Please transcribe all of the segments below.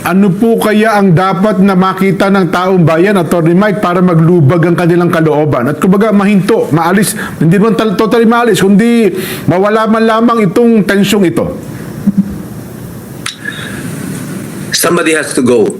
Ano po kaya ang dapat na makita ng taong bayan, Atty. Mike, para maglubag ang kanilang kalooban? At kumbaga mahinto, maalis, hindi naman totally maalis, kundi mawala man lamang itong tensyong ito. Somebody has to go.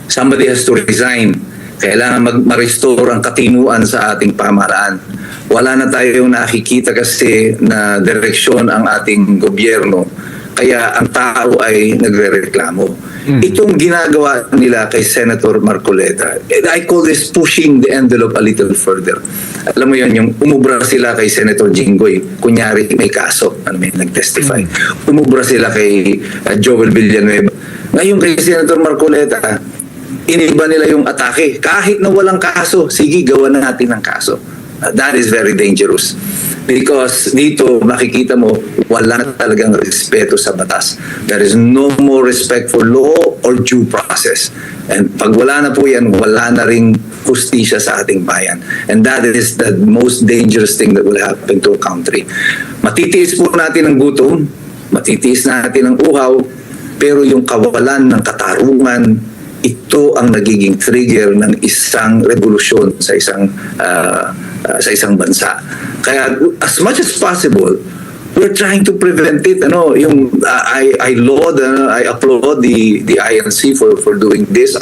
Somebody has to resign. Kailangan ma-restore ang katinuan sa ating pamahalaan. Wala na tayong nakikita kasi na direksyon ang ating gobyerno. Kaya ang tao ay nagrereklamo. Itong ginagawa nila kay Senator Marcoleta, I call this pushing the envelope a little further. Alam mo yun, yung umubra sila kay Senator Jinggoy, kunyari may kaso, may nag-testify. Umubra sila kay Joel Villanueva. Ngayon kay Senator Marcoleta, iniba nila yung atake. Kahit na walang kaso, sige, gawa na natin ang kaso. That is very dangerous. Because dito makikita mo wala na talagang respeto sa batas. There is no more respect for law or due process. And pag wala na po yan, wala na ring justisya sa ating bayan. And that is the most dangerous thing that will happen to a country. Matitiis po natin ang gutom, matitiis natin ang uhaw, pero yung kawalan ng katarungan, ito ang nagiging trigger ng isang revolusyon sa isang bansa. Kaya as much as possible, we're trying to prevent it. I laud, I applaud the INC for doing this.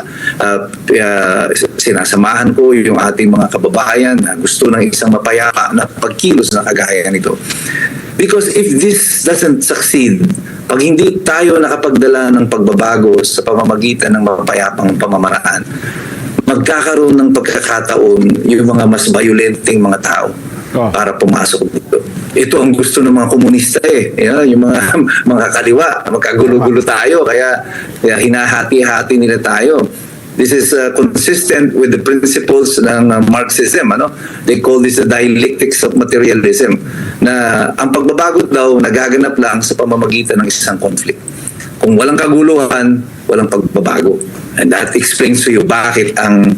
Sinasamahan ko yung ating mga kababayan na gusto ng isang mapayapa na pagkilos na kagaya nito. Because if this doesn't succeed, pag hindi tayo nakapagdala ng pagbabago sa pamamagitan ng mapayapang pamamaraan, magkakaroon ng pagkakataon yung mga mas violenteng mga tao para pumasok dito. Ito ang gusto ng mga komunista yung mga kaliwa, magkagulo-gulo tayo, kaya hinahati-hati nila tayo. This is consistent with the principles ng Marxism. They call this the dialectics of materialism, na ang pagbabago daw nagaganap lang sa pamamagitan ng isang conflict. Kung walang kaguluhan, walang pagbabago. And that explains to you bakit ang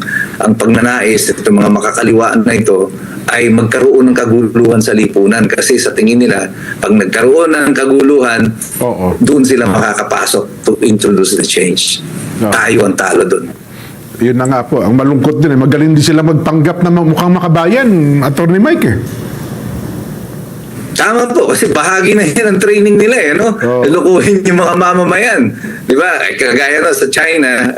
pagnanais ng mga makakaliwaan na ito ay magkaroon ng kaguluhan sa lipunan. Kasi sa tingin nila, pag nagkaroon ng kaguluhan, doon sila makakapasok to introduce the change. Tayo ang talo doon. Yun na nga po. Ang malungkot din, magaling din sila magpanggap na mukhang makabayan, Atty. Mike. Tama po, kasi bahagi na yan ang training nila Lukuhin yung mga mamamayan. Di ba? Kagaya sa China,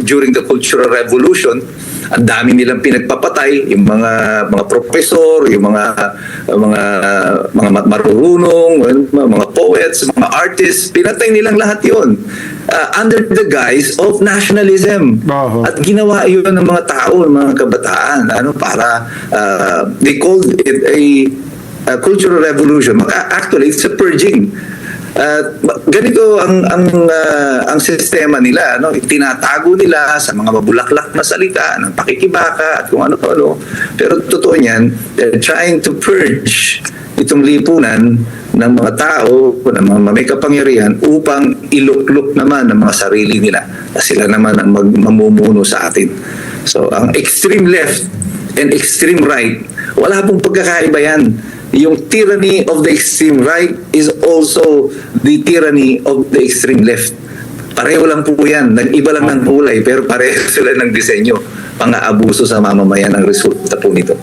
during the Cultural Revolution, ang dami nilang pinagpapatay, yung mga professor, yung mga marurunong, mga poets, mga artists, pinatay nilang lahat yun. Under the guise of nationalism. At ginawa yun ng mga tao, ng mga kabataan, para they called it a cultural revolution. Actually, it's a purging. Ganito ang sistema nila, tinatago nila sa mga mabulaklak na salita ng pakikibaka at kung ano-ano. Pero totoo niyan, they're trying to purge itong lipunan ng mga tao, ng mga may kapangyarihan upang iluklok naman ng mga sarili nila na sila naman ang mamumuno sa atin. So, ang extreme left and extreme right, wala pong pagkakaiba yan. Yung tyranny of the extreme right is also the tyranny of the extreme left. Pareho lang po yan. Nag-iba lang ng kulay pero pareho sila ng disenyo. Pang-aabuso sa mamamayan ang resulta po nito.